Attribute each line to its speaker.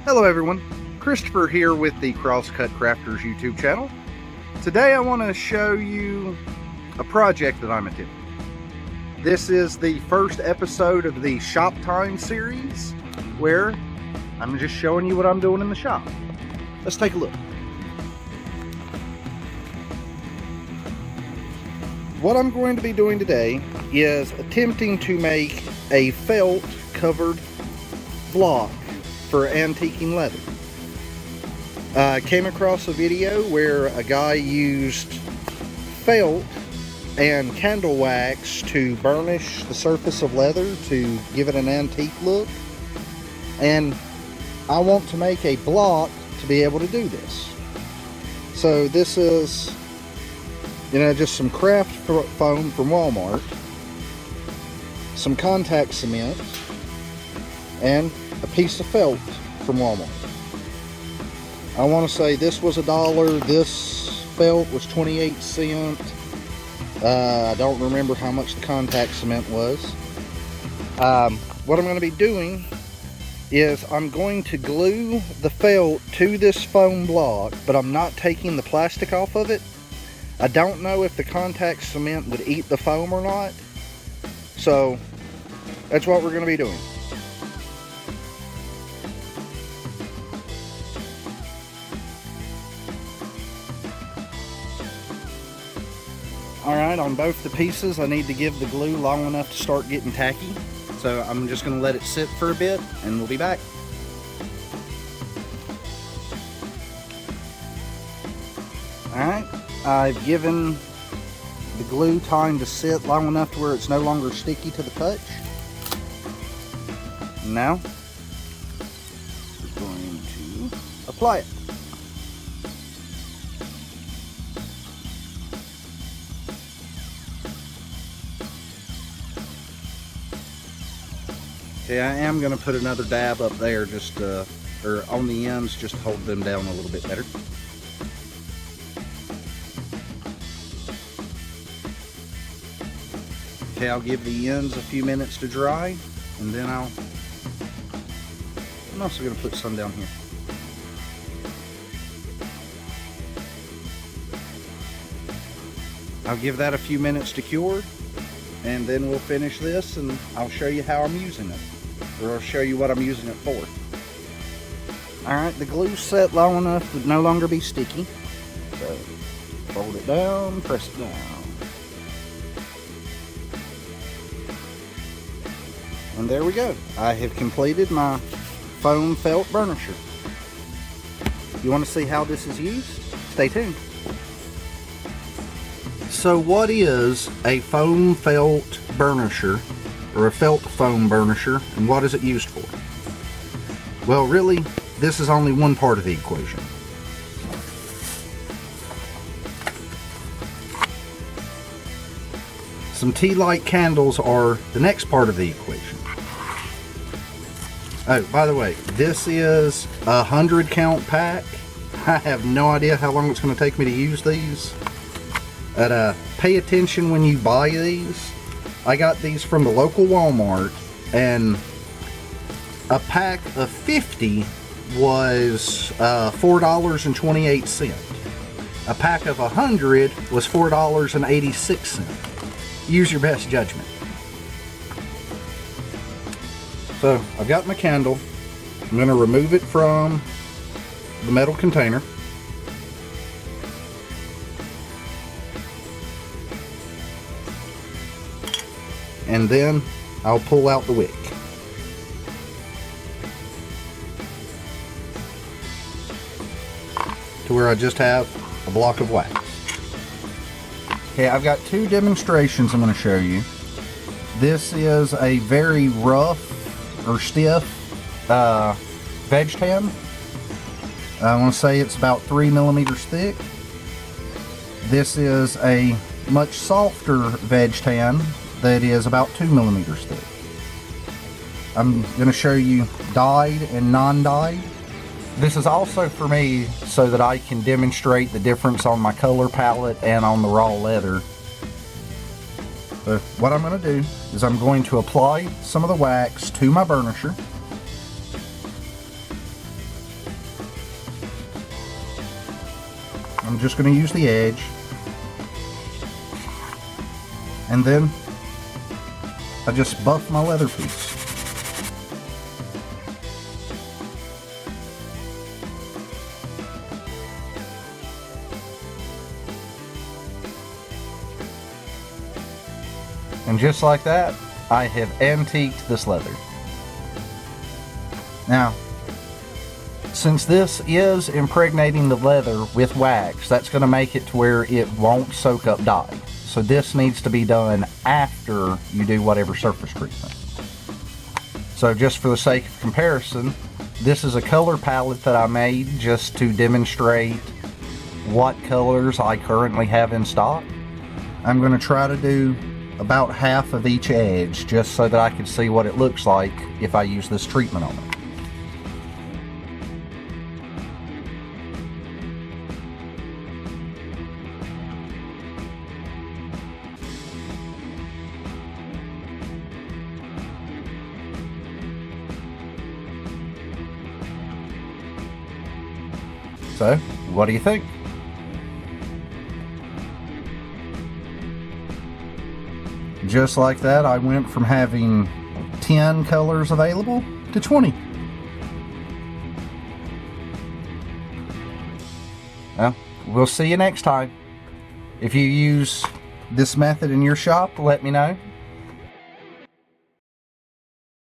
Speaker 1: Hello everyone, Christopher here with the Crosscut Crafters YouTube channel. Today I want to show you a project that I'm attempting. This is the first episode of the Shop Time series, where I'm just showing you what I'm doing in the shop. Let's take a look. What I'm going to be doing today is attempting to make a felt covered block for antiquing leather. I came across a video where a guy used felt and candle wax to burnish the surface of leather to give it an antique look, and I want to make a block to be able to do this. So this is, just some craft foam from Walmart, some contact cement, and a piece of felt from Walmart. I want to say this was $1, this felt was 28 cents. I don't remember how much the contact cement was. What I'm going to be doing is I'm going to glue the felt to this foam block, but I'm not taking the plastic off of it. I don't know if the contact cement would eat the foam or not, so that's what we're going to be doing. Alright, on both the pieces I need to give the glue long enough to start getting tacky, so I'm just going to let it sit for a bit and we'll be back. Alright, I've given the glue time to sit long enough to where it's no longer sticky to the touch. Now we're going to apply it. Okay, I am going to put another dab up there, just or on the ends, just to hold them down a little bit better. Okay, I'll give the ends a few minutes to dry, and then I'm also going to put some down here. I'll give that a few minutes to cure, and then we'll finish this and I'll show you how I'm using it. Or I'll show you what I'm using it for. Alright, the glue's set long enough to no longer be sticky. So, fold it down, press it down. And there we go. I have completed my foam felt burnisher. You want to see how this is used? Stay tuned. So what is a foam felt burnisher, or a felt foam burnisher, and what is it used for? Well, really, this is only one part of the equation. Some tea light candles are the next part of the equation. Oh, by the way, this is a 100 count pack. I have no idea how long it's going to take me to use these. But pay attention when you buy these. I got these from the local Walmart, and a pack of 50 was $4.28. A pack of 100 was $4.86. Use your best judgment. So I've got my candle. I'm going to remove it from the metal container. And then I'll pull out the wick. To where I just have a block of wax. Okay, I've got two demonstrations I'm going to show you. This is a very rough or stiff veg tan. I want to say it's about 3 millimeters thick. This is a much softer veg tan that is about 2 millimeters thick. I'm going to show you dyed and non-dyed. This is also for me so that I can demonstrate the difference on my color palette and on the raw leather. So what I'm going to do is I'm going to apply some of the wax to my burnisher. I'm just going to use the edge. And then I just buff my leather piece. And just like that, I have antiqued this leather. Now, since this is impregnating the leather with wax, that's going to make it to where it won't soak up dye. So this needs to be done after you do whatever surface treatment. So just for the sake of comparison, this is a color palette that I made just to demonstrate what colors I currently have in stock. I'm going to try to do about half of each edge just so that I can see what it looks like if I use this treatment on it. So, what do you think? Just like that, I went from having 10 colors available to 20. Well, we'll see you next time. If you use this method in your shop, let me know.